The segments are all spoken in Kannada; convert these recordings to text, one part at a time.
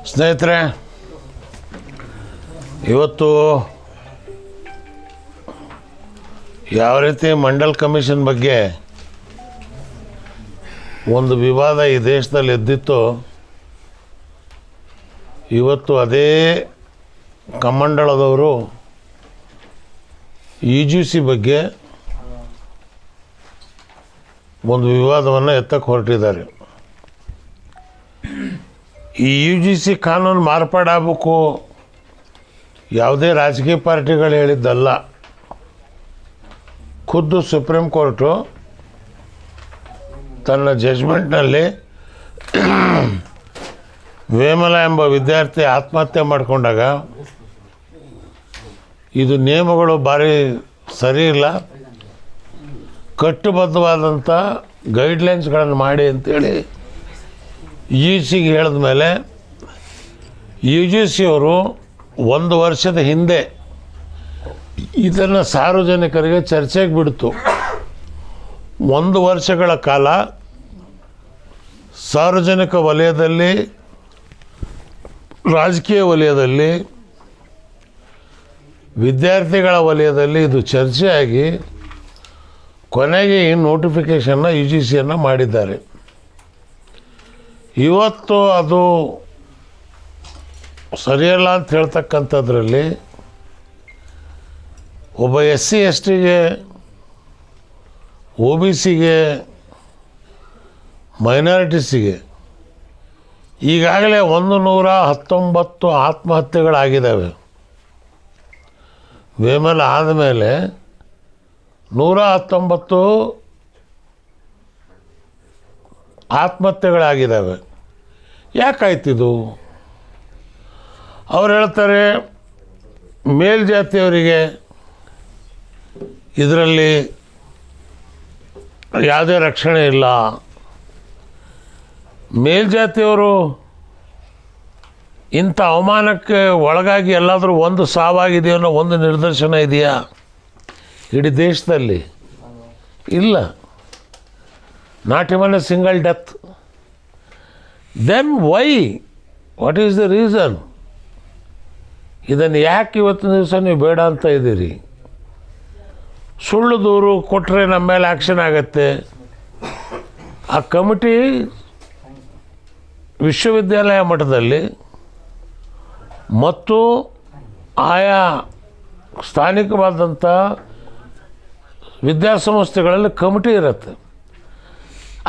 ಸ್ನೇಹಿತರೆ, ಇವತ್ತು ಯಾವ ರೀತಿ ಮಂಡಲ್ ಕಮಿಷನ್ ಬಗ್ಗೆ ಒಂದು ವಿವಾದ ಈ ದೇಶದಲ್ಲಿ ಎದ್ದಿತ್ತು, ಇವತ್ತು ಅದೇ ಕಮಂಡಳದವರು UGC ಬಗ್ಗೆ ಒಂದು ವಿವಾದವನ್ನು ಎತ್ತಕ್ಕೆ ಹೊರಟಿದ್ದಾರೆ. ಈ UGC ಕಾನೂನು ಮಾರ್ಪಾಡಾಗಬೇಕು ಯಾವುದೇ ರಾಜಕೀಯ ಪಾರ್ಟಿಗಳು ಹೇಳಿದ್ದಲ್ಲ. ಖುದ್ದು ಸುಪ್ರೀಂ ಕೋರ್ಟು ತನ್ನ ಜಡ್ಜ್ಮೆಂಟ್ನಲ್ಲಿ ವೇಮಲ ಎಂಬ ವಿದ್ಯಾರ್ಥಿ ಆತ್ಮಹತ್ಯೆ ಮಾಡಿಕೊಂಡಾಗ ಇದು ನಿಯಮಗಳು ಭಾರಿ ಸರಿ ಇಲ್ಲ, ಕಟ್ಟುಬದ್ಧವಾದಂಥ ಗೈಡ್ಲೈನ್ಸ್ಗಳನ್ನು ಮಾಡಿ ಅಂತೇಳಿ UGCಗೆ ಹೇಳಿದ ಮೇಲೆ UGC ಅವರು 1 ವರ್ಷದ ಹಿಂದೆ ಇದನ್ನು ಸಾರ್ವಜನಿಕರಿಗೆ ಚರ್ಚೆಗೆ ಬಿಡ್ತು. 1 ವರ್ಷಗಳ ಕಾಲ ಸಾರ್ವಜನಿಕ ವಲಯದಲ್ಲಿ, ರಾಜಕೀಯ ವಲಯದಲ್ಲಿ, ವಿದ್ಯಾರ್ಥಿಗಳ ವಲಯದಲ್ಲಿ ಇದು ಚರ್ಚೆಯಾಗಿ ಕೊನೆಗೆ ಈ ನೋಟಿಫಿಕೇಷನ್ನ UGCಯನ್ನು ಮಾಡಿದ್ದಾರೆ. ಇವತ್ತು ಅದು ಸರಿಯಲ್ಲ ಅಂತ ಹೇಳ್ತಕ್ಕಂಥದ್ರಲ್ಲಿ ಒಬ್ಬ SC STಗೆ, OBCಗೆ, ಮೈನಾರಿಟೀಸಿಗೆ ಈಗಾಗಲೇ 119 ಆತ್ಮಹತ್ಯೆಗಳಾಗಿದ್ದಾವೆ. ವೇಮಲ ಆದಮೇಲೆ 119 ಆತ್ಮಹತ್ಯೆಗಳಾಗಿದ್ದಾವೆ. ಯಾಕಾಯ್ತಿದು? ಅವ್ರು ಹೇಳ್ತಾರೆ ಮೇಲ್ಜಾತಿಯವರಿಗೆ ಇದರಲ್ಲಿ ಯಾವುದೇ ರಕ್ಷಣೆ ಇಲ್ಲ, ಮೇಲ್ಜಾತಿಯವರು ಇಂಥ ಅವಮಾನಕ್ಕೆ ಒಳಗಾಗಿ ಎಲ್ಲಾದರೂ ಒಂದು ಸಾವಾಗಿದೆಯೋ ಅನ್ನೋ ಒಂದು ನಿದರ್ಶನ ಇದೆಯಾ ಇಡೀ ದೇಶದಲ್ಲಿ? ಇಲ್ಲ. Not even a single death. Then why? What is the reason? ಇದನ್ನು ಯಾಕೆ ಇವತ್ತಿನ ದಿವಸ ನೀವು ಬೇಡ ಅಂತ ಇದ್ದೀರಿ? ಸುಳ್ಳು ದೂರು ಕೊಟ್ಟರೆ ನಮ್ಮ ಮೇಲೆ ಆ್ಯಕ್ಷನ್ ಆಗುತ್ತೆ. ಆ ಕಮಿಟಿ ವಿಶ್ವವಿದ್ಯಾಲಯ ಮಟ್ಟದಲ್ಲಿ ಮತ್ತು ಆಯಾ ಸ್ಥಾನಿಕವಾದಂಥ ವಿದ್ಯಾಸಂಸ್ಥೆಗಳಲ್ಲಿ ಕಮಿಟಿ ಇರುತ್ತೆ.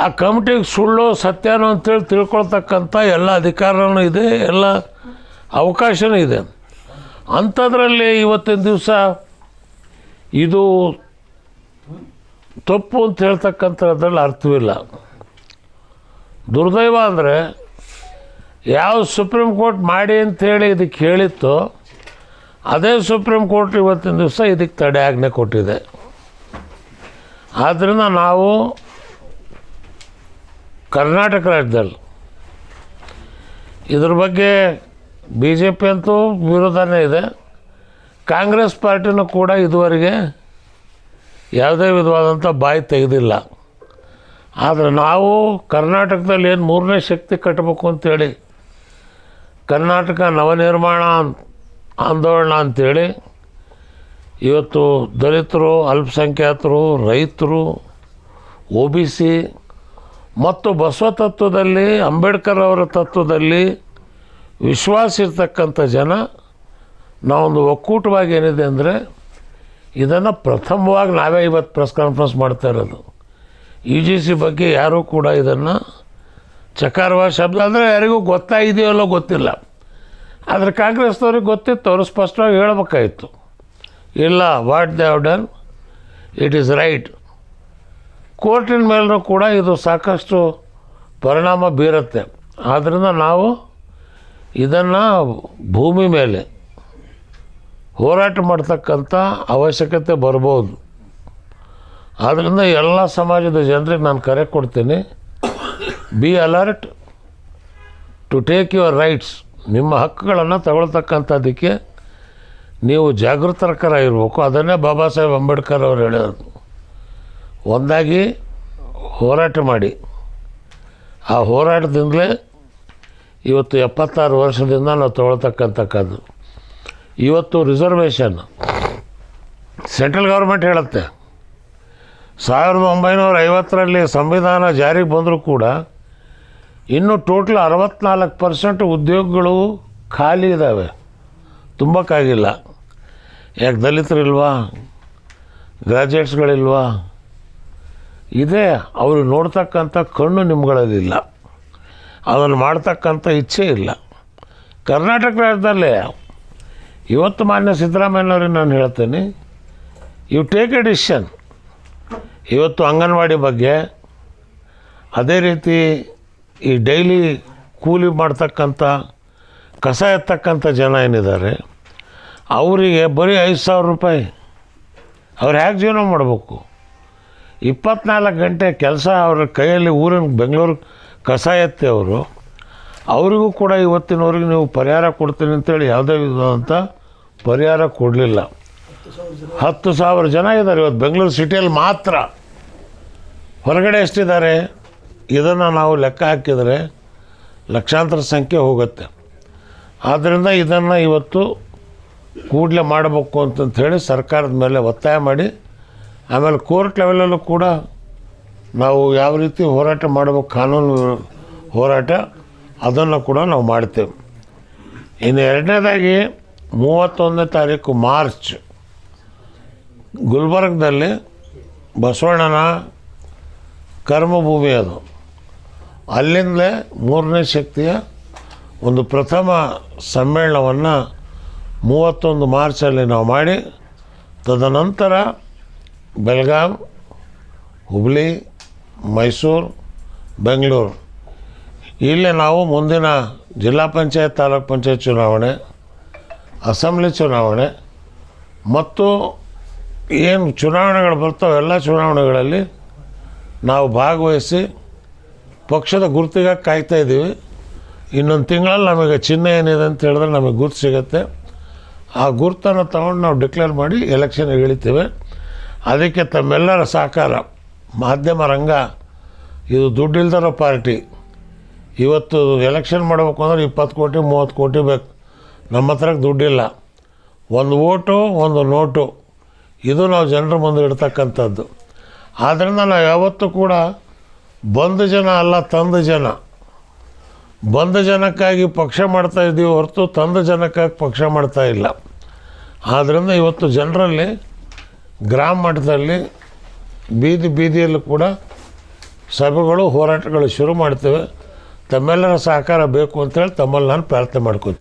ಆ ಕಮಿಟಿಗೆ ಸುಳ್ಳು ಸತ್ಯನೋ ಅಂತೇಳಿ ತಿಳ್ಕೊಳ್ತಕ್ಕಂಥ ಎಲ್ಲ ಅಧಿಕಾರನೂ ಇದೆ, ಎಲ್ಲ ಅವಕಾಶವೂ ಇದೆ. ಅಂಥದ್ರಲ್ಲಿ ಇವತ್ತಿನ ದಿವಸ ಇದು ತಪ್ಪು ಅಂತ ಹೇಳ್ತಕ್ಕಂಥದ್ರಲ್ಲಿ ಅರ್ಥವಿಲ್ಲ. ದುರ್ದೈವ ಅಂದರೆ ಯಾವ ಸುಪ್ರೀಂ ಕೋರ್ಟ್ ಮಾಡಿ ಅಂಥೇಳಿ ಇದಕ್ಕೆ ಹೇಳಿತ್ತು, ಅದೇ ಸುಪ್ರೀಂ ಕೋರ್ಟ್ ಇವತ್ತಿನ ದಿವಸ ಇದಕ್ಕೆ ತಡೆ ಆಜ್ಞೆ ಕೊಟ್ಟಿದೆ. ಆದ್ದರಿಂದ ನಾವು ಕರ್ನಾಟಕ ರಾಜ್ಯದಲ್ಲಿ ಇದ್ರ ಬಗ್ಗೆ BJP ಅಂತೂ ವಿರೋಧನೇ ಇದೆ, ಕಾಂಗ್ರೆಸ್ ಪಾರ್ಟಿನೂ ಕೂಡ ಇದುವರೆಗೆ ಯಾವುದೇ ವಿಧವಾದಂಥ ಬಾಯಿ ತೆಗೆದಿಲ್ಲ. ಆದರೆ ನಾವು ಕರ್ನಾಟಕದಲ್ಲಿ ಏನು 3ನೇ ಶಕ್ತಿ ಕಟ್ಟಬೇಕು ಅಂತೇಳಿ ಕರ್ನಾಟಕ ನವನಿರ್ಮಾಣ ಆಂದೋಲನ ಅಂಥೇಳಿ ಇವತ್ತು ದಲಿತರು, ಅಲ್ಪಸಂಖ್ಯಾತರು, ರೈತರು, OBC ಮತ್ತು ಬಸವ ತತ್ವದಲ್ಲಿ, ಅಂಬೇಡ್ಕರ್ ಅವರ ತತ್ವದಲ್ಲಿ ವಿಶ್ವಾಸ ಇರ್ತಕ್ಕಂಥ ಜನ ನಾವೊಂದು ಒಕ್ಕೂಟವಾಗಿ ಏನಿದೆ ಅಂದರೆ ಇದನ್ನು ಪ್ರಥಮವಾಗಿ ನಾವೇ ಇವತ್ತು ಪ್ರೆಸ್ ಕಾನ್ಫರೆನ್ಸ್ ಮಾಡ್ತಾ ಇರೋದು. UGC ಬಗ್ಗೆ ಯಾರೂ ಕೂಡ ಇದನ್ನು ಚಕಾರವಾದ ಶಬ್ದ ಅಂದರೆ ಯಾರಿಗೂ ಗೊತ್ತಾಗಿದೆಯೋ ಅಲ್ಲೋ ಗೊತ್ತಿಲ್ಲ. ಆದರೆ ಕಾಂಗ್ರೆಸ್ನವ್ರಿಗೆ ಗೊತ್ತಿತ್ತು, ಅವರು ಸ್ಪಷ್ಟವಾಗಿ ಹೇಳಬೇಕಾಗಿತ್ತು, ಇಲ್ಲ, what they have done it is right. ಕೋರ್ಟಿನ ಮೇಲೂ ಕೂಡ ಇದು ಸಾಕಷ್ಟು ಪರಿಣಾಮ ಬೀರುತ್ತೆ. ಆದ್ದರಿಂದ ನಾವು ಇದನ್ನು ಭೂಮಿ ಮೇಲೆ ಹೋರಾಟ ಮಾಡ್ತಕ್ಕಂಥ ಅವಶ್ಯಕತೆ ಬರ್ಬೋದು. ಆದ್ದರಿಂದ ಎಲ್ಲ ಸಮಾಜದ ಜನರಿಗೆ ನಾನು ಕರೆ ಕೊಡ್ತೀನಿ, be alert to take your rights. ನಿಮ್ಮ ಹಕ್ಕುಗಳನ್ನು ತಗೊಳ್ತಕ್ಕಂಥದ್ದಕ್ಕೆ ನೀವು ಜಾಗೃತರಾಗಿರ್ಬೇಕು. ಅದನ್ನೇ ಬಾಬಾ ಸಾಹೇಬ್ ಅಂಬೇಡ್ಕರ್ ಅವರು ಹೇಳಿದ್ರು, ಒಂದಾಗಿ ಹೋರಾಟ ಮಾಡಿ. ಆ ಹೋರಾಟದಿಂದಲೇ ಇವತ್ತು 76 ವರ್ಷದಿಂದ ನಾವು ತೊಗೊಳ್ತಕ್ಕಂಥದ್ದು. ಇವತ್ತು ರಿಸರ್ವೇಷನ್ ಸೆಂಟ್ರಲ್ ಗೌರ್ಮೆಂಟ್ ಹೇಳುತ್ತೆ 1950ರಲ್ಲಿ ಸಂವಿಧಾನ ಜಾರಿಗೆ ಬಂದರೂ ಕೂಡ ಇನ್ನೂ ಟೋಟಲ್ 64% ಉದ್ಯೋಗಗಳು ಖಾಲಿ ಇದ್ದಾವೆ, ತುಂಬಕ್ಕಾಗಿಲ್ಲ. ಯಾಕೆ ದಲಿತರಿಲ್ವಾ, ಗ್ರ್ಯಾಜುಯೇಟ್ಸ್ಗಳಿಲ್ವಾ? ಇದೇ ಅವರು ನೋಡ್ತಕ್ಕಂಥ ಕಣ್ಣು ನಿಮ್ಗಳಲ್ಲಿಲ್ಲ, ಅದನ್ನು ಮಾಡ್ತಕ್ಕಂಥ ಇಚ್ಛೆ ಇಲ್ಲ. ಕರ್ನಾಟಕ ರಾಜ್ಯದಲ್ಲೇ ಇವತ್ತು ಮಾನ್ಯ ಸಿದ್ದರಾಮಯ್ಯನವ್ರಿಗೆ ನಾನು ಹೇಳ್ತೇನೆ, ಯು ಟೇಕ್ ಎ ಡಿಸಿಷನ್. ಇವತ್ತು ಅಂಗನವಾಡಿ ಬಗ್ಗೆ, ಅದೇ ರೀತಿ ಈ ಡೈಲಿ ಕೂಲಿ ಮಾಡ್ತಕ್ಕಂಥ ಕಸ ಎತ್ತಕ್ಕಂಥ ಜನ ಏನಿದ್ದಾರೆ ಅವರಿಗೆ ಬರೀ 5,000 ರೂಪಾಯಿ. ಅವ್ರು ಹೇಗೆ ಜೀವನ ಮಾಡಬೇಕು? 24 ಗಂಟೆ ಕೆಲಸ ಅವ್ರ ಕೈಯಲ್ಲಿ ಊರಿನ ಬೆಂಗಳೂರು ಕಸ ಎತ್ತಿ ಅವರಿಗೂ ಕೂಡ ಇವತ್ತಿನವ್ರಿಗೆ ನೀವು ಪರಿಹಾರ ಕೊಡ್ತೀನಿ ಅಂತೇಳಿ ಯಾವುದೇ ವಿಧವಾದಂಥ ಪರಿಹಾರ ಕೊಡಲಿಲ್ಲ. 10,000 ಜನ ಇದ್ದಾರೆ ಇವತ್ತು ಬೆಂಗಳೂರು ಸಿಟಿಯಲ್ಲಿ ಮಾತ್ರ. ಹೊರಗಡೆ ಎಷ್ಟಿದ್ದಾರೆ? ಇದನ್ನು ನಾವು ಲೆಕ್ಕ ಹಾಕಿದರೆ ಲಕ್ಷಾಂತರ ಸಂಖ್ಯೆ ಹೋಗುತ್ತೆ. ಆದ್ದರಿಂದ ಇದನ್ನು ಇವತ್ತು ಕೂಡಲೇ ಮಾಡಬೇಕು ಅಂತಂಥೇಳಿ ಸರ್ಕಾರದ ಮೇಲೆ ಒತ್ತಾಯ ಮಾಡಿ, ಆಮೇಲೆ ಕೋರ್ಟ್ ಲೆವೆಲಲ್ಲೂ ಕೂಡ ನಾವು ಯಾವ ರೀತಿ ಹೋರಾಟ ಮಾಡಬೇಕು, ಕಾನೂನು ಹೋರಾಟ, ಅದನ್ನು ಕೂಡ ನಾವು ಮಾಡ್ತೇವೆ. ಇನ್ನು ಎರಡನೇದಾಗಿ 31ನೇ ತಾರೀಕು ಮಾರ್ಚ್ ಗುಲ್ಬರ್ಗದಲ್ಲಿ ಬಸವಣ್ಣನ ಕರ್ಮಭೂಮಿ ಅದು. ಅಲ್ಲಿಂದಲೇ 3ನೇ ಶಕ್ತಿಯ ಒಂದು ಪ್ರಥಮ ಸಮ್ಮೇಳನವನ್ನು 31 ಮಾರ್ಚಲ್ಲಿ ನಾವು ಮಾಡಿ, ತದನಂತರ ಬೆಳಗಾಂ, ಹುಬ್ಳಿ, ಮೈಸೂರು, ಬೆಂಗಳೂರು ಇಲ್ಲೇ ನಾವು ಮುಂದಿನ ಜಿಲ್ಲಾ ಪಂಚಾಯತ್, ತಾಲೂಕು ಪಂಚಾಯತ್ ಚುನಾವಣೆ, ಅಸೆಂಬ್ಲಿ ಚುನಾವಣೆ ಮತ್ತು ಏನು ಚುನಾವಣೆಗಳು ಬರ್ತಾವೆ ಎಲ್ಲ ಚುನಾವಣೆಗಳಲ್ಲಿ ನಾವು ಭಾಗವಹಿಸಿ ಪಕ್ಷದ ಗುರುತಿಗಾಗಿ ಕಾಯ್ತಾಯಿದ್ದೀವಿ. ಇನ್ನೊಂದು ತಿಂಗಳಲ್ಲಿ ನಮಗೆ ಚಿಹ್ನೆ ಏನಿದೆ ಅಂತ ಹೇಳಿದ್ರೆ ನಮಗೆ ಗುರುತು ಸಿಗುತ್ತೆ. ಆ ಗುರುತನ್ನು ತಗೊಂಡು ನಾವು ಡಿಕ್ಲೇರ್ ಮಾಡಿ ಎಲೆಕ್ಷನ್ಗೆ ಇಳಿತೇವೆ. ಅದಕ್ಕೆ ತಮ್ಮೆಲ್ಲರ ಸಹಕಾರ, ಮಾಧ್ಯಮ ರಂಗ, ಇದು ದುಡ್ಡಿಲ್ದಿರೋ ಪಾರ್ಟಿ. ಇವತ್ತು ಎಲೆಕ್ಷನ್ ಮಾಡಬೇಕು ಅಂದರೆ 20 ಕೋಟಿ 30 ಕೋಟಿ ಬೇಕು. ನಮ್ಮ ಹತ್ರಕ್ಕೆ ದುಡ್ಡಿಲ್ಲ. ಒಂದು ಓಟು ಒಂದು ನೋಟು, ಇದು ನಾವು ಜನರ ಮುಂದೆ ಇಡ್ತಕ್ಕಂಥದ್ದು. ಆದ್ದರಿಂದ ನಾವು ಯಾವತ್ತೂ ಕೂಡ ಬಂದ ಜನ ಅಲ್ಲ, ತಂದ ಜನ. ಬಂದ ಜನಕ್ಕಾಗಿ ಪಕ್ಷ ಮಾಡ್ತಾಯಿದ್ದೀವಿ ಹೊರತು ತಂದ ಜನಕ್ಕಾಗಿ ಪಕ್ಷ ಮಾಡ್ತಾಯಿಲ್ಲ. ಆದ್ದರಿಂದ ಇವತ್ತು ಜನರಲ್ಲಿ ಗ್ರಾಮ ಮಟ್ಟದಲ್ಲಿ ಬೀದಿಯಲ್ಲೂ ಕೂಡ ಸಭೆಗಳು, ಹೋರಾಟಗಳು ಶುರು ಮಾಡ್ತೇವೆ. ತಮ್ಮೆಲ್ಲರ ಸಹಕಾರ ಬೇಕು ಅಂತೇಳಿ ತಮ್ಮಲ್ಲಿ ನಾನು ಪ್ರಾರ್ಥನೆ ಮಾಡ್ಕೊತೀನಿ.